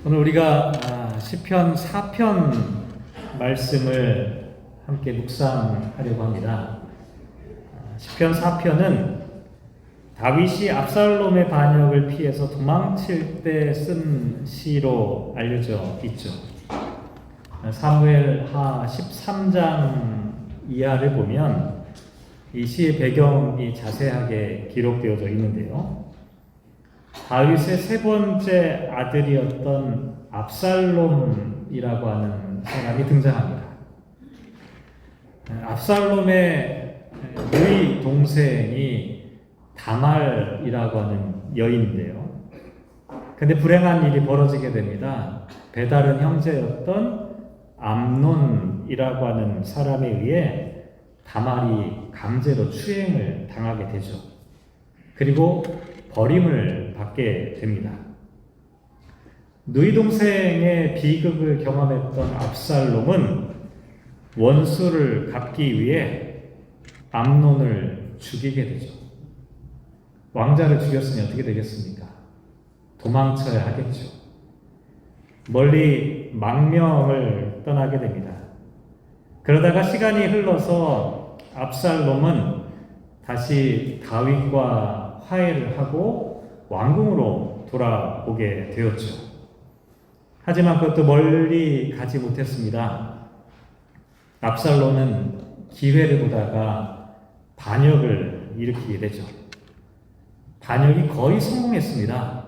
오늘 우리가 시편 4편 말씀을 함께 묵상하려고 합니다. 시편 4편은 다윗이 압살롬의 반역을 피해서 도망칠 때 쓴 시로 알려져 있죠. 사무엘하 13장 이하를 보면 이 시의 배경이 자세하게 기록되어져 있는데요. 다윗의 세 번째 아들이었던 압살롬이라고 하는 사람이 등장합니다. 압살롬의 누이 동생이 다말이라고 하는 여인인데요. 근데 불행한 일이 벌어지게 됩니다. 배다른 형제였던 암논이라고 하는 사람에 의해 다말이 강제로 추행을 당하게 되죠. 그리고 버림을 받게 됩니다. 누이 동생의 비극을 경험했던 압살롬은 원수를 갚기 위해 암논을 죽이게 되죠. 왕자를 죽였으니 어떻게 되겠습니까? 도망쳐야 하겠죠. 멀리 망명을 떠나게 됩니다. 그러다가 시간이 흘러서 압살롬은 다시 다윗과 화해를 하고 왕궁으로 돌아오게 되었죠. 하지만 그것도 멀리 가지 못했습니다. 압살롬은 기회를 보다가 반역을 일으키게 되죠. 반역이 거의 성공했습니다.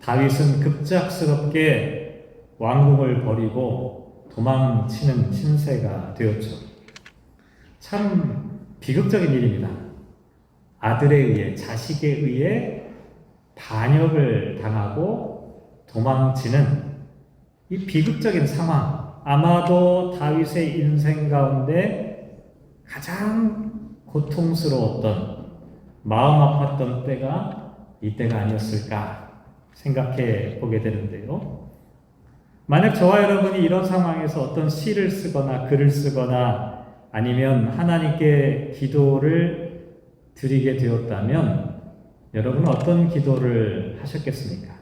다윗은 급작스럽게 왕궁을 버리고 도망치는 신세가 되었죠. 참 비극적인 일입니다. 아들에 의해, 자식에 의해 반역을 당하고 도망치는 이 비극적인 상황, 아마도 다윗의 인생 가운데 가장 고통스러웠던, 마음 아팠던 때가 이때가 아니었을까 생각해 보게 되는데요. 만약 저와 여러분이 이런 상황에서 어떤 시를 쓰거나 글을 쓰거나 아니면 하나님께 기도를 드리게 되었다면 여러분은 어떤 기도를 하셨겠습니까?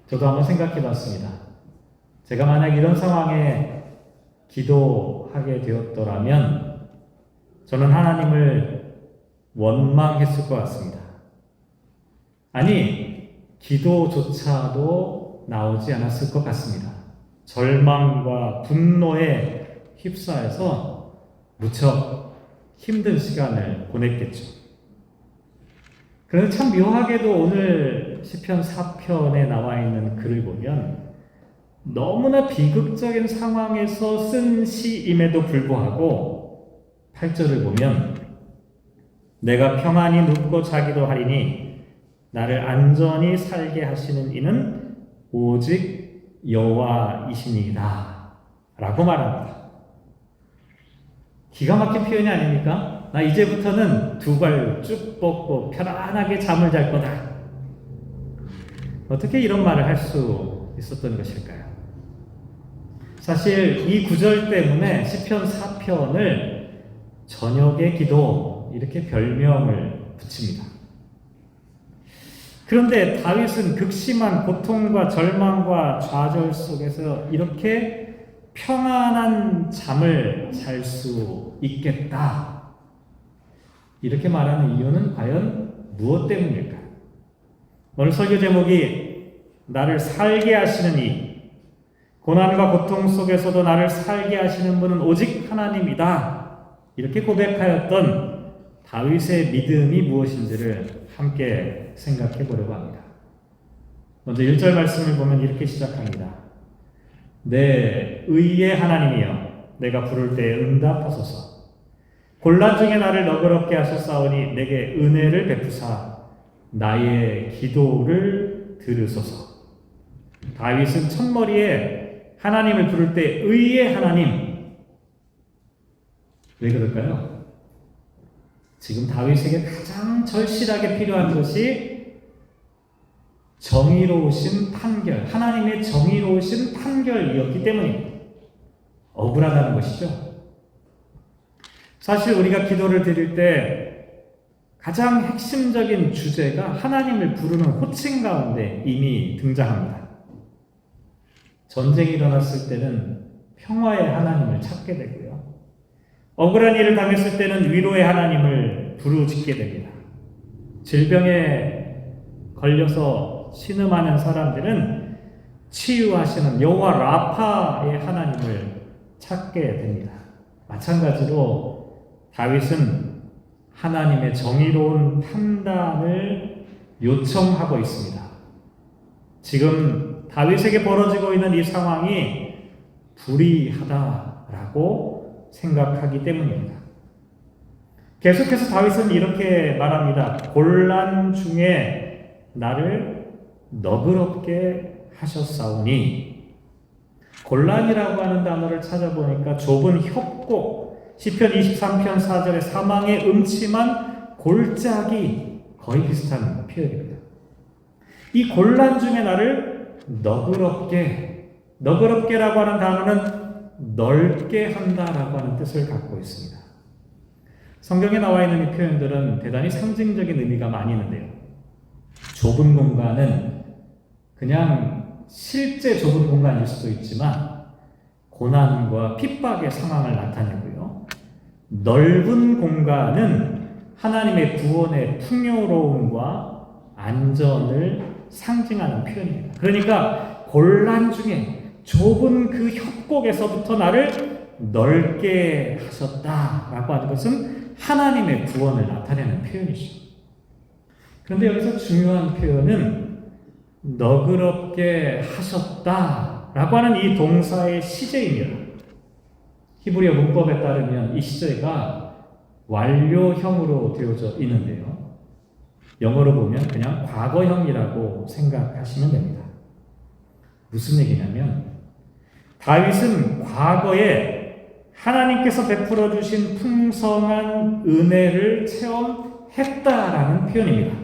저도 한번 생각해 봤습니다. 제가 만약 이런 상황에 기도하게 되었더라면 저는 하나님을 원망했을 것 같습니다. 아니, 기도조차도 나오지 않았을 것 같습니다. 절망과 분노에 휩싸여서 무척 힘든 시간을 보냈겠죠. 그런데 참 묘하게도 오늘 시편 4편에 나와 있는 글을 보면 너무나 비극적인 상황에서 쓴 시임에도 불구하고 8절을 보면 내가 평안히 눕고 자기도 하리니 나를 안전히 살게 하시는 이는 오직 여호와이시니이다 라고 말합니다. 기가 막힌 표현이 아닙니까? 나 이제부터는 두 발 쭉 뻗고 편안하게 잠을 잘 거다. 어떻게 이런 말을 할 수 있었던 것일까요? 사실 이 구절 때문에 시편 4편을 저녁의 기도 이렇게 별명을 붙입니다. 그런데 다윗은 극심한 고통과 절망과 좌절 속에서 이렇게 평안한 잠을 잘 수 있겠다. 이렇게 말하는 이유는 과연 무엇 때문일까요? 오늘 설교 제목이 나를 살게 하시는 이, 고난과 고통 속에서도 나를 살게 하시는 분은 오직 하나님이다. 이렇게 고백하였던 다윗의 믿음이 무엇인지를 함께 생각해 보려고 합니다. 먼저 1절 말씀을 보면 이렇게 시작합니다. 내 의의 하나님이여 내가 부를 때 응답하소서. 곤란 중에 나를 너그럽게 하셨사오니 내게 은혜를 베푸사 나의 기도를 들으소서. 다윗은 첫머리에 하나님을 부를 때 의의 하나님. 왜 그럴까요? 지금 다윗에게 가장 절실하게 필요한 것이 정의로우신 판결, 하나님의 정의로우신 판결이었기 때문입니다. 억울하다는 것이죠. 사실 우리가 기도를 드릴 때 가장 핵심적인 주제가 하나님을 부르는 호칭 가운데 이미 등장합니다. 전쟁이 일어났을 때는 평화의 하나님을 찾게 되고요. 억울한 일을 당했을 때는 위로의 하나님을 부르짖게 됩니다. 질병에 걸려서 신음하는 사람들은 치유하시는 여호와 라파의 하나님을 찾게 됩니다. 마찬가지로 다윗은 하나님의 정의로운 판단을 요청하고 있습니다. 지금 다윗에게 벌어지고 있는 이 상황이 불의하다라고 생각하기 때문입니다. 계속해서 다윗은 이렇게 말합니다. 곤란 중에 나를 너그럽게 하셨사오니. 곤란이라고 하는 단어를 찾아보니까 좁은 협곡, 시편 23편 4절의 사망의 음침한 골짜기 거의 비슷한 표현입니다. 이 곤란 중에 나를 너그럽게라고 하는 단어는 넓게 한다라고 하는 뜻을 갖고 있습니다. 성경에 나와 있는 이 표현들은 대단히 상징적인 의미가 많이 있는데요. 좁은 공간은 그냥 실제 좁은 공간일 수도 있지만 고난과 핍박의 상황을 나타내고요. 넓은 공간은 하나님의 구원의 풍요로움과 안전을 상징하는 표현입니다. 그러니까 곤란 중에 좁은 그 협곡에서부터 나를 넓게 하셨다라고 하는 것은 하나님의 구원을 나타내는 표현이죠. 그런데 여기서 중요한 표현은 너그럽게 하셨다라고 하는 이 동사의 시제입니다. 히브리어 문법에 따르면 이 시제가 완료형으로 되어져 있는데요. 영어로 보면 그냥 과거형이라고 생각하시면 됩니다. 무슨 얘기냐면 다윗은 과거에 하나님께서 베풀어 주신 풍성한 은혜를 체험했다라는 표현입니다.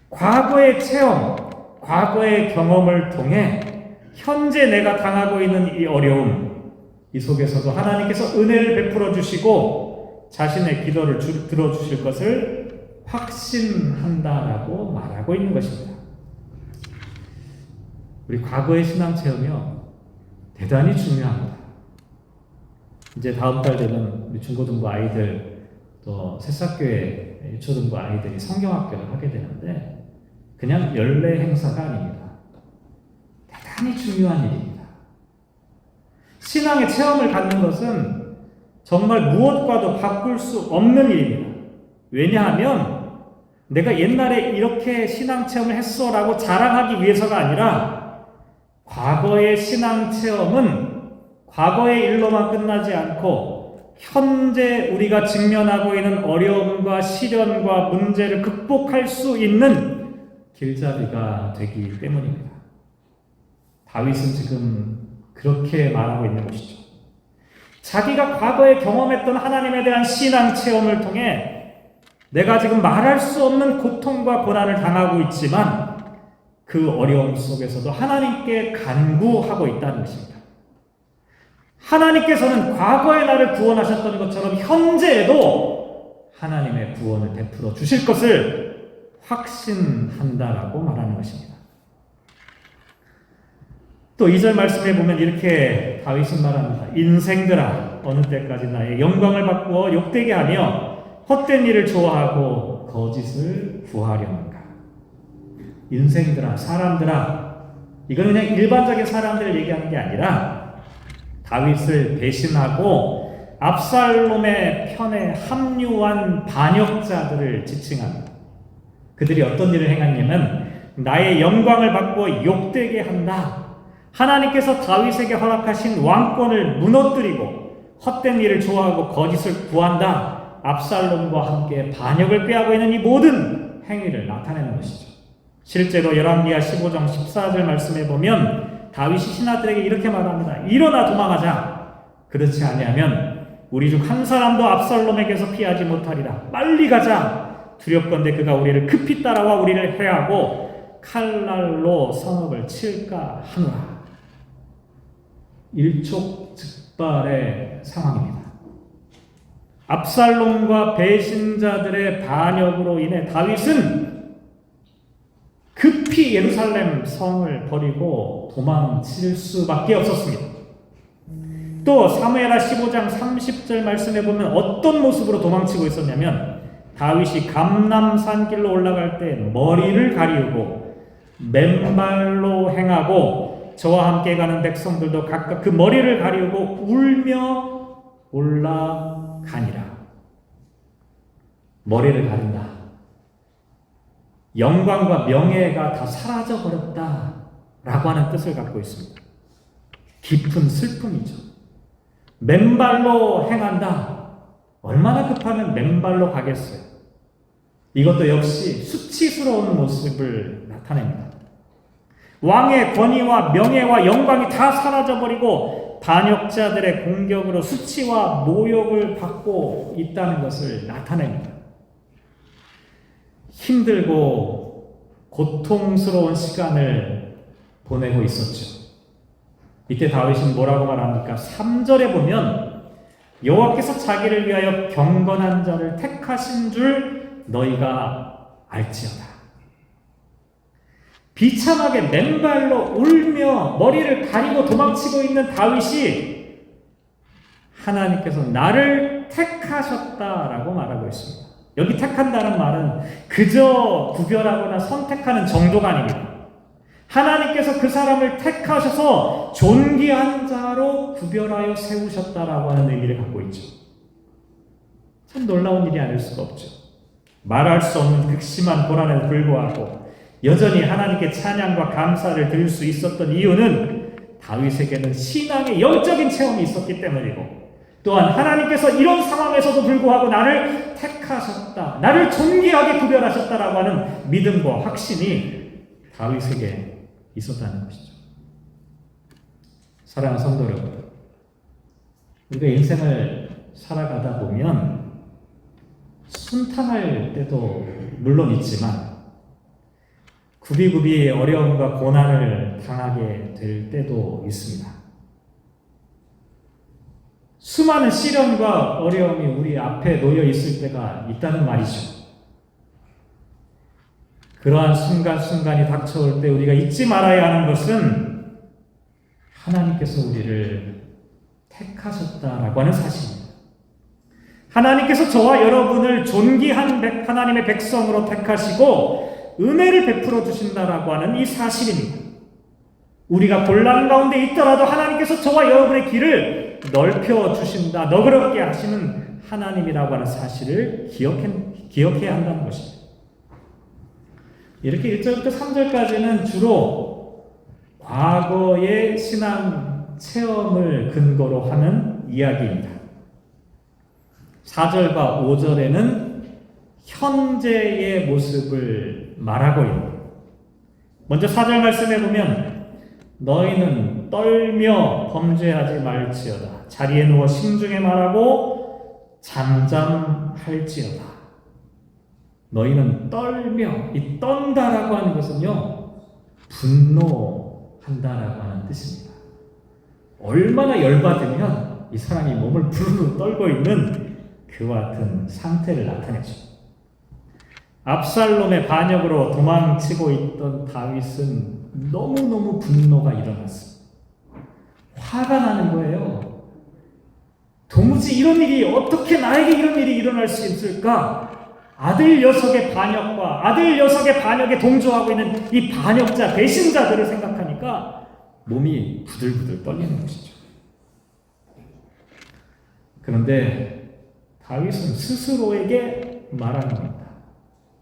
과거의 체험, 과거의 경험을 통해 현재 내가 당하고 있는 이 어려움, 이 속에서도 하나님께서 은혜를 베풀어 주시고 자신의 기도를 들어주실 것을 확신한다라고 말하고 있는 것입니다. 우리 과거의 신앙 체험이요, 대단히 중요합니다. 이제 다음 달 되면 우리 중고등부 아이들 또 새싹교회 유초등부 아이들이 성경학교를 하게 되는데 그냥 연례 행사가 아닙니다. 대단히 중요한 일입니다. 신앙의 체험을 갖는 것은 정말 무엇과도 바꿀 수 없는 일입니다. 왜냐하면 내가 옛날에 이렇게 신앙 체험을 했어 라고 자랑하기 위해서가 아니라 과거의 신앙 체험은 과거의 일로만 끝나지 않고 현재 우리가 직면하고 있는 어려움과 시련과 문제를 극복할 수 있는 길잡이가 되기 때문입니다. 다윗은 지금 그렇게 말하고 있는 것이죠. 자기가 과거에 경험했던 하나님에 대한 신앙 체험을 통해 내가 지금 말할 수 없는 고통과 고난을 당하고 있지만 그 어려움 속에서도 하나님께 간구하고 있다는 것입니다. 하나님께서는 과거에 나를 구원하셨던 것처럼 현재에도 하나님의 구원을 베풀어 주실 것을 확신한다라고 말하는 것입니다. 또 2절 말씀에 보면 이렇게 다윗은 말합니다. 인생들아 어느 때까지 나의 영광을 바꾸어 욕되게 하며 헛된 일을 좋아하고 거짓을 구하려는가. 인생들아, 사람들아, 이건 그냥 일반적인 사람들을 얘기하는 게 아니라 다윗을 배신하고 압살롬의 편에 합류한 반역자들을 지칭합니다. 그들이 어떤 일을 행했냐면 나의 영광을 바꾸어 욕되게 한다. 하나님께서 다윗에게 허락하신 왕권을 무너뜨리고 헛된 일을 좋아하고 거짓을 구한다. 압살롬과 함께 반역을 꾀하고 있는 이 모든 행위를 나타내는 것이죠. 실제로 열왕기하 15장 14절 말씀에 보면 다윗이 신하들에게 이렇게 말합니다. 일어나 도망하자. 그렇지 아니하면 우리 중 한 사람도 압살롬에게서 피하지 못하리라. 빨리 가자. 두렵건대 그가 우리를 급히 따라와 우리를 해하고 칼날로 성읍을 칠까 하노라. 일촉즉발의 상황입니다. 압살롬과 배신자들의 반역으로 인해 다윗은 급히 예루살렘 성을 버리고 도망칠 수밖에 없었습니다. 또 사무엘하 15장 30절 말씀에 보면 어떤 모습으로 도망치고 있었냐면 다윗이 감람산 길로 올라갈 때 머리를 가리우고 맨발로 행하고 저와 함께 가는 백성들도 각각 그 머리를 가리우고 울며 올라가니라. 머리를 가린다. 영광과 명예가 다 사라져버렸다 라고 하는 뜻을 갖고 있습니다. 깊은 슬픔이죠. 맨발로 행한다. 얼마나 급하면 맨발로 가겠어요. 이것도 역시 수치스러운 모습을 나타냅니다. 왕의 권위와 명예와 영광이 다 사라져버리고 반역자들의 공격으로 수치와 모욕을 받고 있다는 것을 나타냅니다. 힘들고 고통스러운 시간을 보내고 있었죠. 이때 다윗은 뭐라고 말합니까? 3절에 보면 여호와께서 자기를 위하여 경건한 자를 택하신 줄 너희가 알지어다. 비참하게 맨발로 울며 머리를 가리고 도망치고 있는 다윗이 하나님께서 나를 택하셨다라고 말하고 있습니다. 여기 택한다는 말은 그저 구별하거나 선택하는 정도가 아닙니다. 하나님께서 그 사람을 택하셔서 존귀한 자로 구별하여 세우셨다라고 하는 의미를 갖고 있죠. 참 놀라운 일이 아닐 수가 없죠. 말할 수 없는 극심한 고난에도 불구하고 여전히 하나님께 찬양과 감사를 드릴 수 있었던 이유는 다윗에게는 신앙의 영적인 체험이 있었기 때문이고, 또한 하나님께서 이런 상황에서도 불구하고 나를 택하셨다, 나를 존귀하게 구별하셨다라고 하는 믿음과 확신이 다윗에게 있었다는 것이죠. 사랑하는 성도 여러분, 우리가 인생을 살아가다 보면 순탄할 때도 물론 있지만 굽이굽이 어려움과 고난을 당하게 될 때도 있습니다. 수많은 시련과 어려움이 우리 앞에 놓여 있을 때가 있다는 말이죠. 그러한 순간순간이 닥쳐올 때 우리가 잊지 말아야 하는 것은 하나님께서 우리를 택하셨다라고 하는 사실입니다. 하나님께서 저와 여러분을 존귀한 하나님의 백성으로 택하시고 은혜를 베풀어 주신다라고 하는 이 사실입니다. 우리가 곤란 가운데 있더라도 하나님께서 저와 여러분의 길을 넓혀 주신다, 너그럽게 하시는 하나님이라고 하는 사실을 기억해야 한다는 것입니다. 이렇게 1절부터 3절까지는 주로 과거의 신앙 체험을 근거로 하는 이야기입니다. 4절과 5절에는 현재의 모습을 말하고 있습니다. 먼저 4절 말씀해 보면 너희는 떨며 범죄하지 말지어다. 자리에 누워 심중에 말하고 잠잠할지어다. 너희는 떨며, 이 떤다라고 하는 것은요, 분노한다라고 하는 뜻입니다. 얼마나 열받으면 이 사람이 몸을 부르르 떨고 있는 그와 같은 상태를 나타내죠. 압살롬의 반역으로 도망치고 있던 다윗은 너무너무 분노가 일어났습니다. 화가 나는 거예요. 도무지 이런 일이, 어떻게 나에게 이런 일이 일어날 수 있을까? 아들 녀석의 반역과 아들 녀석의 반역에 동조하고 있는 이 반역자, 배신자들을 생각하니까 몸이 부들부들 떨리는 것이죠. 그런데 다윗은 스스로에게 말하는 겁니다.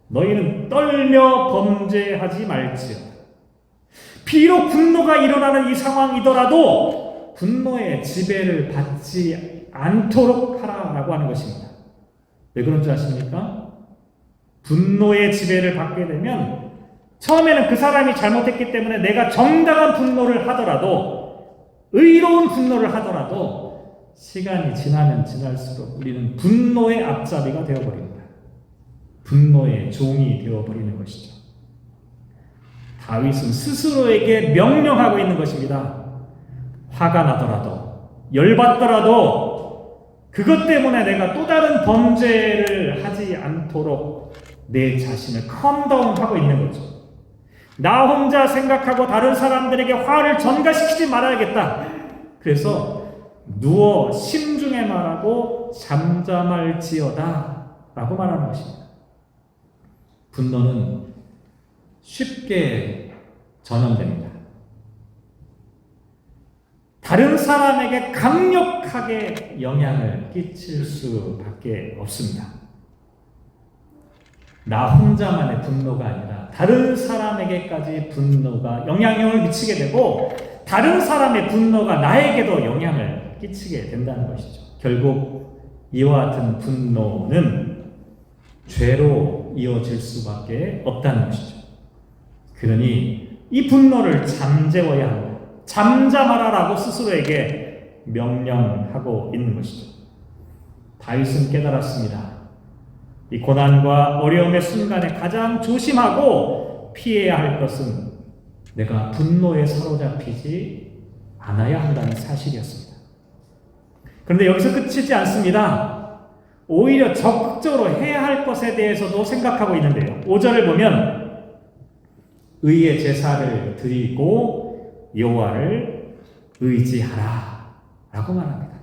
너희는 떨며 범죄하지 말지어다. 비록 분노가 일어나는 이 상황이더라도 분노의 지배를 받지 않도록 하라라고 하는 것입니다. 왜 그런 줄 아십니까? 분노의 지배를 받게 되면 처음에는 그 사람이 잘못했기 때문에 내가 정당한 분노를 하더라도, 의로운 분노를 하더라도 시간이 지나면 지날수록 우리는 분노의 앞잡이가 되어버립니다. 분노의 종이 되어버리는 것이죠. 다윗은 스스로에게 명령하고 있는 것입니다. 화가 나더라도, 열받더라도 그것 때문에 내가 또 다른 범죄를 하지 않도록 내 자신을 컴다운하고 있는 거죠. 나 혼자 생각하고 다른 사람들에게 화를 전가시키지 말아야겠다. 그래서 누워 심중에 말하고 잠잠할지어다 라고 말하는 것입니다. 분노는 쉽게 전염됩니다. 다른 사람에게 강력하게 영향을 끼칠 수밖에 없습니다. 나 혼자만의 분노가 아니라 다른 사람에게까지 분노가 영향력을 미치게 되고 다른 사람의 분노가 나에게도 영향을 끼치게 된다는 것이죠. 결국 이와 같은 분노는 죄로 이어질 수밖에 없다는 것이죠. 그러니 이 분노를 잠재워야 합니다. 잠잠하라라고 스스로에게 명령하고 있는 것이죠. 다윗은 깨달았습니다. 이 고난과 어려움의 순간에 가장 조심하고 피해야 할 것은 내가 분노에 사로잡히지 않아야 한다는 사실이었습니다. 그런데 여기서 그치지 않습니다. 오히려 적극적으로 해야 할 것에 대해서도 생각하고 있는데요. 5절을 보면 의의 제사를 드리고 여호와를 의지하라 라고 말합니다.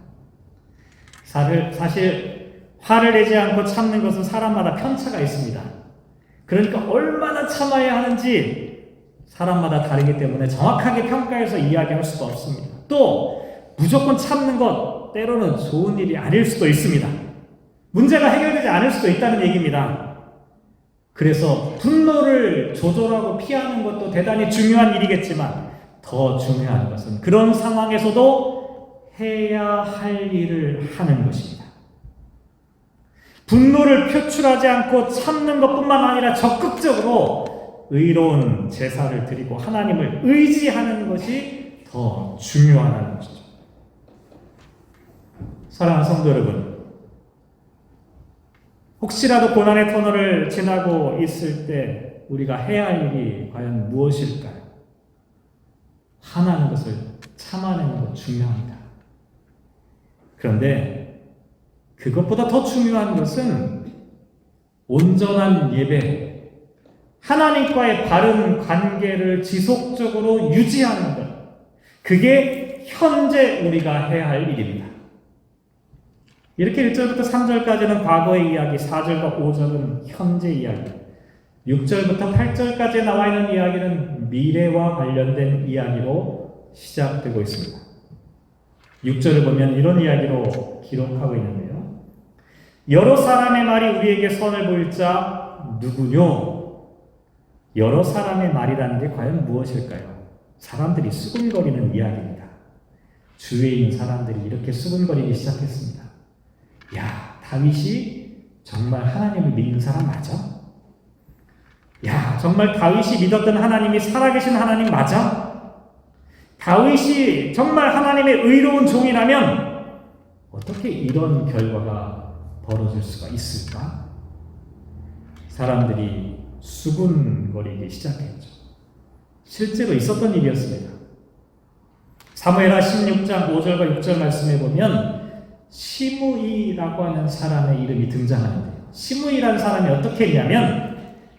사실 화를 내지 않고 참는 것은 사람마다 편차가 있습니다. 그러니까 얼마나 참아야 하는지 사람마다 다르기 때문에 정확하게 평가해서 이야기할 수가 없습니다. 또 무조건 참는 것 때로는 좋은 일이 아닐 수도 있습니다. 문제가 해결되지 않을 수도 있다는 얘기입니다. 그래서 분노를 조절하고 피하는 것도 대단히 중요한 일이겠지만 더 중요한 것은 그런 상황에서도 해야 할 일을 하는 것입니다. 분노를 표출하지 않고 참는 것뿐만 아니라 적극적으로 의로운 제사를 드리고 하나님을 의지하는 것이 더 중요하다는 것이죠. 사랑하는 성도 여러분, 혹시라도 고난의 터널을 지나고 있을 때 우리가 해야 할 일이 과연 무엇일까요? 하나는 것을 참아내는 것 중요합니다. 그런데 그것보다 더 중요한 것은 온전한 예배, 하나님과의 바른 관계를 지속적으로 유지하는 것. 그게 현재 우리가 해야 할 일입니다. 이렇게 1절부터 3절까지는 과거의 이야기, 4절과 5절은 현재 이야기, 6절부터 8절까지 나와 있는 이야기는 미래와 관련된 이야기로 시작되고 있습니다. 6절을 보면 이런 이야기로 기록하고 있는데요. 여러 사람의 말이 우리에게 선을 보일 자 누구뇨? 여러 사람의 말이라는 게 과연 무엇일까요? 사람들이 수군거리는 이야기입니다. 주위에 있는 사람들이 이렇게 수군거리기 시작했습니다. 야, 다윗이 정말 하나님을 믿는 사람 맞아? 야, 정말 다윗이 믿었던 하나님이 살아계신 하나님 맞아? 다윗이 정말 하나님의 의로운 종이라면 어떻게 이런 결과가 벌어질 수가 있을까? 사람들이 수군거리기 시작했죠. 실제로 있었던 일이었습니다. 사무엘하 16장 5절과 6절 말씀에 보면 시므이라고 하는 사람의 이름이 등장하는데요. 시므이라는 사람이 어떻게 했냐면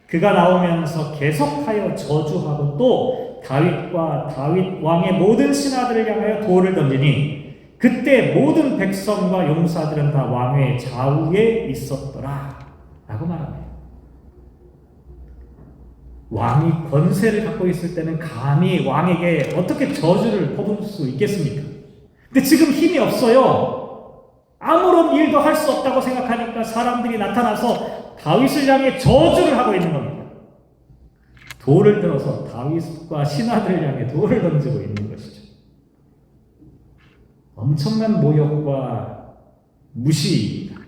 그가 나오면서 계속하여 저주하고 또 다윗과 다윗 왕의 모든 신하들을 향하여 돌을 던지니 그때 모든 백성과 용사들은 다 왕의 좌우에 있었더라 라고 말합니다. 왕이 권세를 갖고 있을 때는 감히 왕에게 어떻게 저주를 퍼부을 수 있겠습니까? 근데 지금 힘이 없어요. 아무런 일도 할 수 없다고 생각하니까 사람들이 나타나서 다윗을 향해 저주를 하고 있는 겁니다. 돌을 들어서 다윗과 신하들을 향해 돌을 던지고 있는 것이죠. 엄청난 모욕과 무시입니다.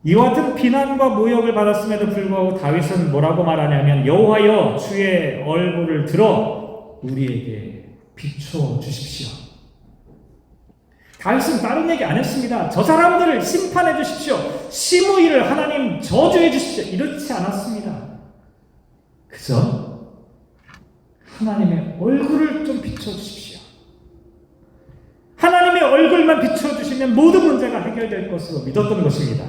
이와 같은 비난과 모욕을 받았음에도 불구하고 다윗은 뭐라고 말하냐면 여호와여 주의 얼굴을 들어 우리에게 비춰 주십시오. 다윗은 다른 얘기 안 했습니다. 저 사람들을 심판해 주십시오. 시므이를 하나님 저주해 주십시오. 이렇지 않았습니다. 그저 하나님의 얼굴을 좀 비춰 주십시오. 하나님의 얼굴만 비춰주시면 모든 문제가 해결될 것으로 믿었던 것입니다.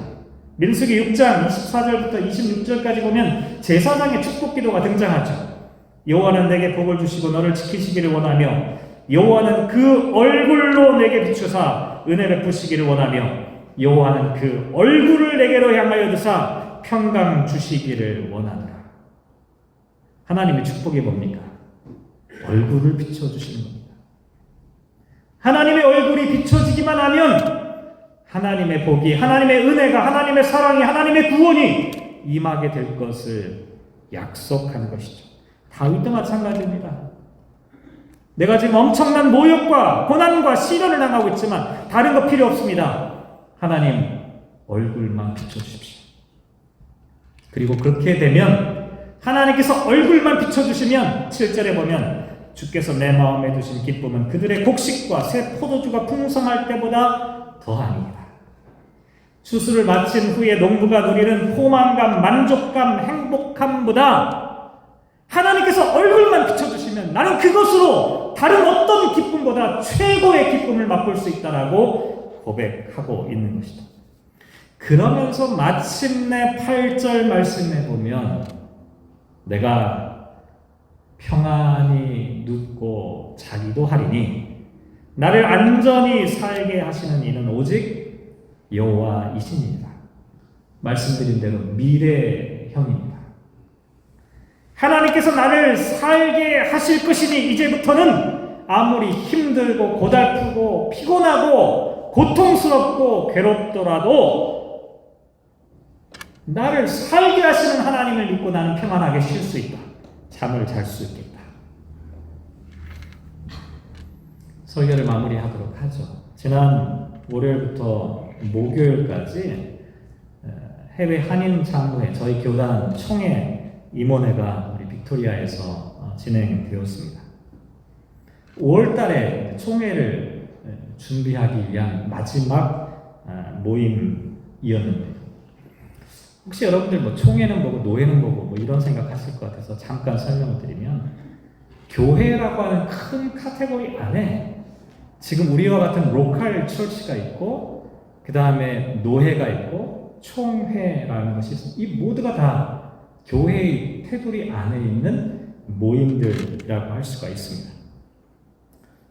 민수기 6장 24절부터 26절까지 보면 제사장의 축복 기도가 등장하죠. 여호와는 내게 복을 주시고 너를 지키시기를 원하며 여호와는 그 얼굴로 내게 비추사 은혜를 베푸시기를 원하며 여호와는 그 얼굴을 내게로 향하여 드사 평강 주시기를 원하노라. 하나님의 축복이 뭡니까? 얼굴을 비춰주시는 겁니다. 하나님의 얼굴이 비춰지기만 하면 하나님의 복이, 하나님의 은혜가, 하나님의 사랑이, 하나님의 구원이 임하게 될 것을 약속하는 것이죠. 다윗도 마찬가지입니다. 내가 지금 엄청난 모욕과 고난과 시련을 당하고 있지만 다른 거 필요 없습니다. 하나님 얼굴만 비춰주십시오. 그리고 그렇게 되면 하나님께서 얼굴만 비춰주시면 7절에 보면 주께서 내 마음에 두신 기쁨은 그들의 곡식과 새 포도주가 풍성할 때보다 더하니이다. 추수를 마친 후에 농부가 누리는 포만감, 만족감, 행복함보다 하나님께서 얼굴만 비춰주시면 나는 그것으로 다른 어떤 기쁨보다 최고의 기쁨을 맛볼 수 있다라고 고백하고 있는 것이다. 그러면서 마침내 8절 말씀에 보면 내가 평안히 눕고 자기도 하리니 나를 안전히 살게 하시는 이는 오직 여호와이시니이다. 말씀드린 대로 미래형입니다. 하나님께서 나를 살게 하실 것이니 이제부터는 아무리 힘들고 고달프고 피곤하고 고통스럽고 괴롭더라도 나를 살게 하시는 하나님을 믿고 나는 평안하게 쉴 수 있다. 잠을 잘 수 있겠다. 설교를 마무리하도록 하죠. 지난 월요일부터 목요일까지 해외 한인 장로회 저희 교단 총회 임원회가 우리 빅토리아에서 진행되었습니다. 5월 달에 총회를 준비하기 위한 마지막 모임이었는데 혹시 여러분들 뭐 총회는 뭐고 노회는 뭐고 뭐 이런 생각하실 것 같아서 잠깐 설명을 드리면 교회라고 하는 큰 카테고리 안에 지금 우리와 같은 로컬 처치가 있고 그 다음에 노회가 있고 총회라는 것이 있습니다. 이 모두가 다 교회의 테두리 안에 있는 모임들이라고 할 수가 있습니다.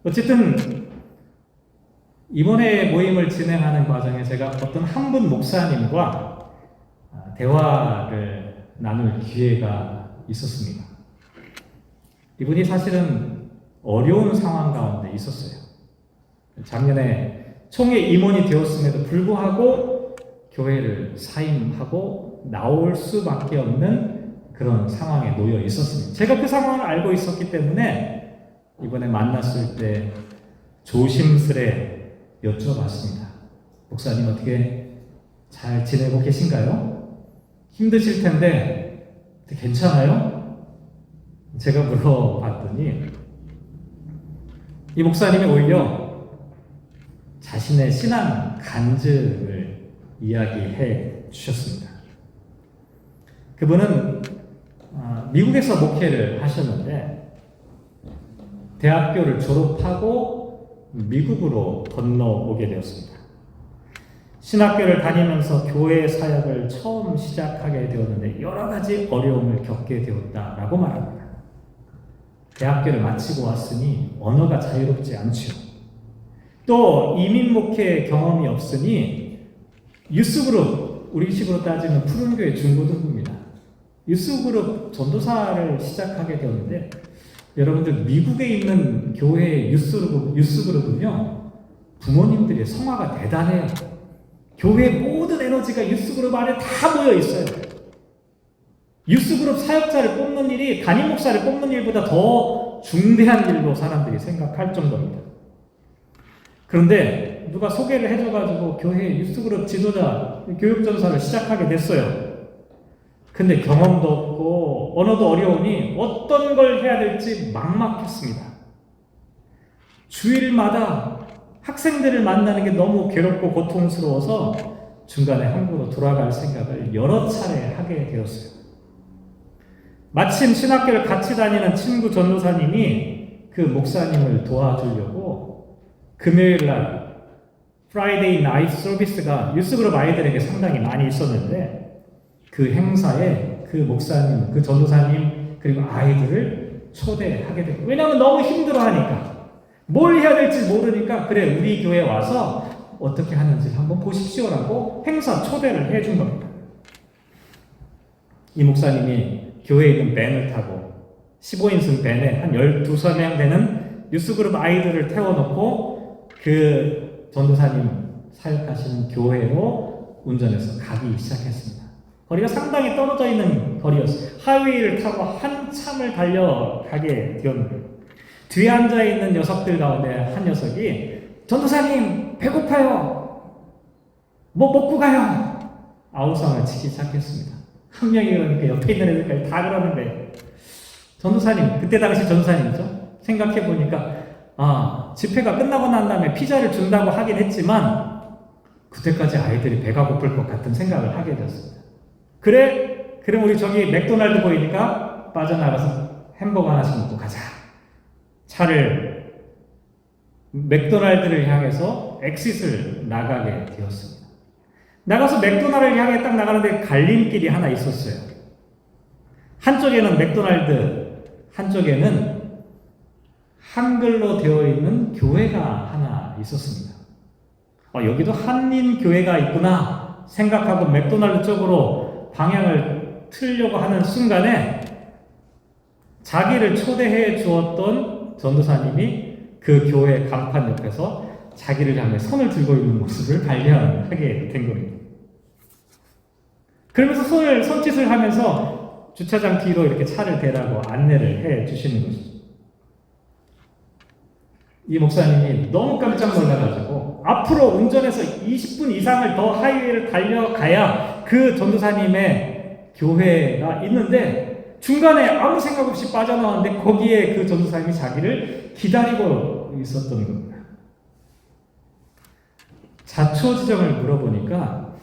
어쨌든 이번에 모임을 진행하는 과정에 제가 어떤 한 분 목사님과 대화를 나눌 기회가 있었습니다. 이분이 사실은 어려운 상황 가운데 있었어요. 작년에 총회 임원이 되었음에도 불구하고 교회를 사임하고 나올 수밖에 없는 그런 상황에 놓여 있었습니다. 제가 그 상황을 알고 있었기 때문에 이번에 만났을 때 조심스레 여쭤봤습니다. 목사님 어떻게 잘 지내고 계신가요? 힘드실 텐데 괜찮아요? 제가 물어봤더니 이 목사님이 오히려 자신의 신앙 간증을 이야기해 주셨습니다. 그분은 미국에서 목회를 하셨는데 대학교를 졸업하고 미국으로 건너오게 되었습니다. 신학교를 다니면서 교회 사역을 처음 시작하게 되었는데 여러 가지 어려움을 겪게 되었다라고 말합니다. 대학교를 마치고 왔으니 언어가 자유롭지 않죠. 또 이민 목회 경험이 없으니 유스그룹, 우리식으로 따지면 푸른교회 중고등부입니다. 유스그룹 전도사를 시작하게 되었는데 여러분들 미국에 있는 교회의 유스그룹은요 부모님들의 성화가 대단해요. 교회 모든 에너지가 유스그룹 안에 다 모여 있어요. 유스그룹 사역자를 뽑는 일이 담임 목사를 뽑는 일보다 더 중대한 일로 사람들이 생각할 정도입니다. 그런데 누가 소개를 해줘가지고 교회 유스그룹 지도자, 교육전사를 시작하게 됐어요. 근데 경험도 없고 언어도 어려우니 어떤 걸 해야 될지 막막했습니다. 주일마다 학생들을 만나는 게 너무 괴롭고 고통스러워서 중간에 한국으로 돌아갈 생각을 여러 차례 하게 되었어요. 마침 신학교를 같이 다니는 친구 전도사님이 그 목사님을 도와주려고 금요일 날 프라이데이 나이트 서비스가 뉴스그룹 아이들에게 상당히 많이 있었는데 그 행사에 그 목사님, 그 전도사님 그리고 아이들을 초대하게 되고 왜냐하면 너무 힘들어하니까 뭘 해야 될지 모르니까 그래 우리 교회 와서 어떻게 하는지 한번 보십시오라고 행사 초대를 해준 겁니다. 이 목사님이 교회에 있는 밴을 타고 15인승 밴에 한 12명 되는 뉴스그룹 아이들을 태워놓고 그 전도사님 사역하시는 교회로 운전해서 가기 시작했습니다. 거리가 상당히 떨어져 있는 거리였어요. 하이웨이를 타고 한참을 달려가게 되었는데 뒤에 앉아있는 녀석들 가운데 한 녀석이 전도사님 배고파요. 뭐 먹고 가요. 아우성을 치기 시작했습니다. 한 명이 그러니까 옆에 있는 애들까지 다 그러는데 전도사님, 그때 당시 전도사님이죠. 생각해보니까 집회가 끝나고 난 다음에 피자를 준다고 하긴 했지만 그때까지 아이들이 배가 고플 것 같은 생각을 하게 되었습니다. 그래? 그럼 우리 저기 맥도날드 보이니까 빠져나가서 햄버거 하나씩 먹고 가자. 차를 맥도날드를 향해서 엑싯을 나가게 되었습니다. 나가서 맥도날드를 향해 딱 나가는데 갈림길이 하나 있었어요. 한쪽에는 맥도날드, 한쪽에는 한글로 되어 있는 교회가 하나 있었습니다. 여기도 한인교회가 있구나 생각하고 맥도날드 쪽으로 방향을 틀려고 하는 순간에 자기를 초대해 주었던 전도사님이 그 교회 간판 옆에서 자기를 향해 손을 들고 있는 모습을 발견하게 된 겁니다. 그러면서 손짓을 하면서 주차장 뒤로 이렇게 차를 대라고 안내를 해 주시는 것이죠. 이 목사님이 너무 깜짝 놀라가지고 앞으로 운전해서 20분 이상을 더 하이웨이를 달려가야 그 전도사님의 교회가 있는데 중간에 아무 생각 없이 빠져나왔는데 거기에 그 전도사님이 자기를 기다리고 있었던 겁니다. 자초지정을 물어보니까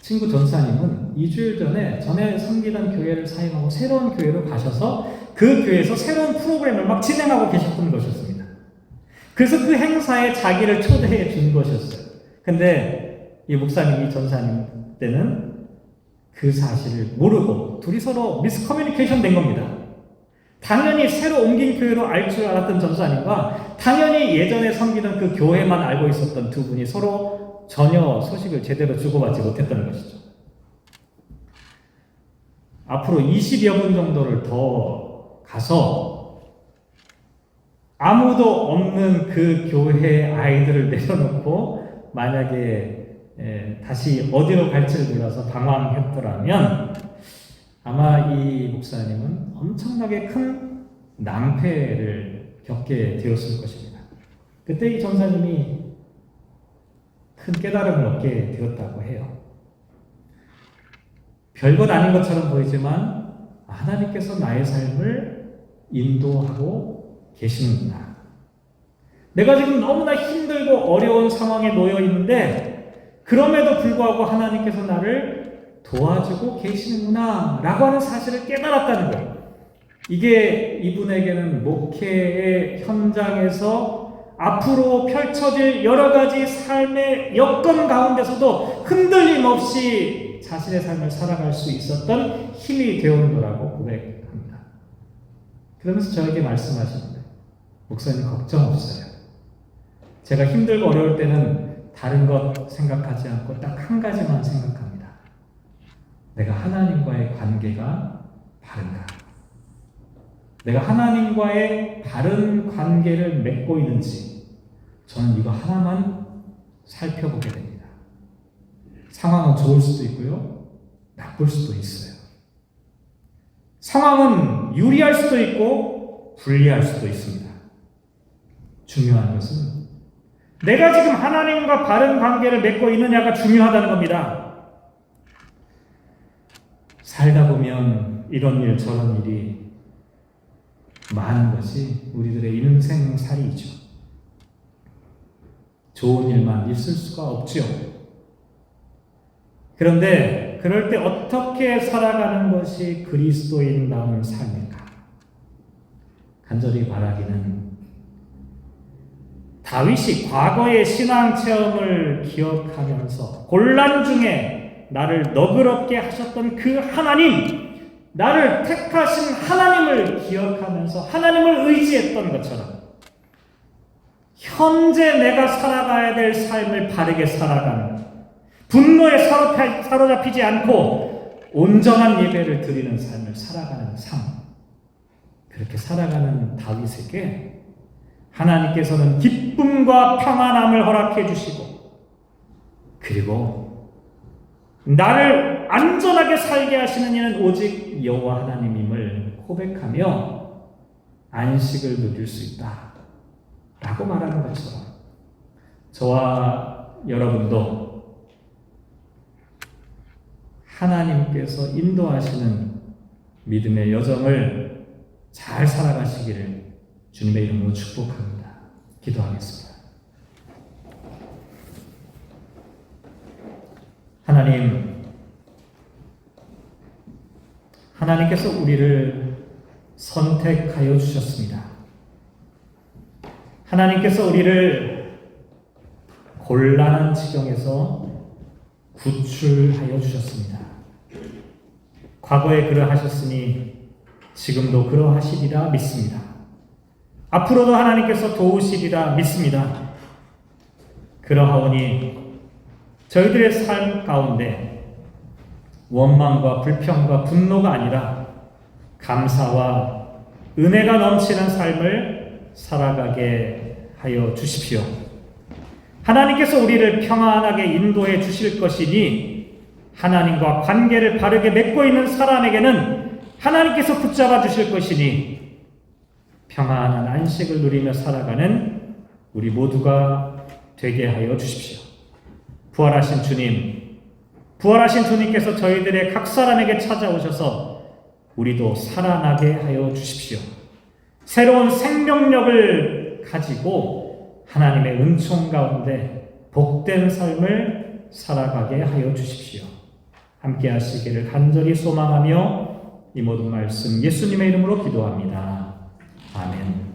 친구 전사님은 2주일 전에 섬기던 교회를 사임하고 새로운 교회로 가셔서 그 교회에서 새로운 프로그램을 막 진행하고 계셨던 것이었습니다. 그래서 그 행사에 자기를 초대해 준 것이었어요. 근데 이 목사님이 전사님 때는 그 사실을 모르고 둘이 서로 미스커뮤니케이션 된 겁니다. 당연히 새로 옮긴 교회로 알 줄 알았던 전사님과 당연히 예전에 섬기던 그 교회만 알고 있었던 두 분이 서로 전혀 소식을 제대로 주고받지 못했던 것이죠. 앞으로 20여 분 정도를 더 가서 아무도 없는 그 교회 아이들을 내려놓고 만약에 다시 어디로 갈지를 몰라서 방황했더라면 아마 이 목사님은 엄청나게 큰 낭패를 겪게 되었을 것입니다. 그때 이 전사님이 큰 깨달음을 얻게 되었다고 해요. 별것 아닌 것처럼 보이지만 하나님께서 나의 삶을 인도하고 계시는구나. 내가 지금 너무나 힘들고 어려운 상황에 놓여 있는데 그럼에도 불구하고 하나님께서 나를 도와주고 계시는구나 라고 하는 사실을 깨달았다는 거예요. 이게 이분에게는 목회의 현장에서 앞으로 펼쳐질 여러 가지 삶의 여건 가운데서도 흔들림 없이 자신의 삶을 살아갈 수 있었던 힘이 되어온 거라고 고백합니다. 그러면서 저에게 말씀하시는데 목사님 걱정 없어요. 제가 힘들고 어려울 때는 다른 것 생각하지 않고 딱 한 가지만 생각합니다. 내가 하나님과의 관계가 바른가? 내가 하나님과의 바른 관계를 맺고 있는지 저는 이거 하나만 살펴보게 됩니다. 상황은 좋을 수도 있고요. 나쁠 수도 있어요. 상황은 유리할 수도 있고 불리할 수도 있습니다. 중요한 것은 내가 지금 하나님과 바른 관계를 맺고 있느냐가 중요하다는 겁니다. 살다 보면 이런 일 저런 일이 많은 것이 우리들의 인생살이죠. 좋은 일만 있을 수가 없죠. 그런데 그럴 때 어떻게 살아가는 것이 그리스도인다운 삶일까? 간절히 바라기는 다윗이 과거의 신앙 체험을 기억하면서 곤란 중에 나를 너그럽게 하셨던 그 하나님, 나를 택하신 하나님을 기억하면서 하나님을 의지했던 것처럼 현재 내가 살아가야 될 삶을 바르게 살아가는, 분노에 사로잡히지 않고 온전한 예배를 드리는 삶을 살아가는 삶, 그렇게 살아가는 다윗에게 하나님께서는 기쁨과 평안함을 허락해 주시고, 그리고 나를 안전하게 살게 하시는 이는 오직 여호와 하나님임을 고백하며 안식을 누릴 수 있다 라고 말하는 것처럼, 저와 여러분도 하나님께서 인도하시는 믿음의 여정을 잘 살아가시기를 주님의 이름으로 축복합니다. 기도하겠습니다. 하나님께서 우리를 선택하여 주셨습니다. 하나님께서 우리를 곤란한 지경에서 구출하여 주셨습니다. 과거에 그러하셨으니 지금도 그러하시리라 믿습니다. 앞으로도 하나님께서 도우시리라 믿습니다. 그러하오니 저희들의 삶 가운데 원망과 불평과 분노가 아니라 감사와 은혜가 넘치는 삶을 살아가게 하여 주십시오. 하나님께서 우리를 평안하게 인도해 주실 것이니 하나님과 관계를 바르게 맺고 있는 사람에게는 하나님께서 붙잡아 주실 것이니 평안한 안식을 누리며 살아가는 우리 모두가 되게 하여 주십시오. 부활하신 주님께서 저희들의 각 사람에게 찾아오셔서 우리도 살아나게 하여 주십시오. 새로운 생명력을 가지고 하나님의 은총 가운데 복된 삶을 살아가게 하여 주십시오. 함께 하시기를 간절히 소망하며 이 모든 말씀 예수님의 이름으로 기도합니다. 아멘.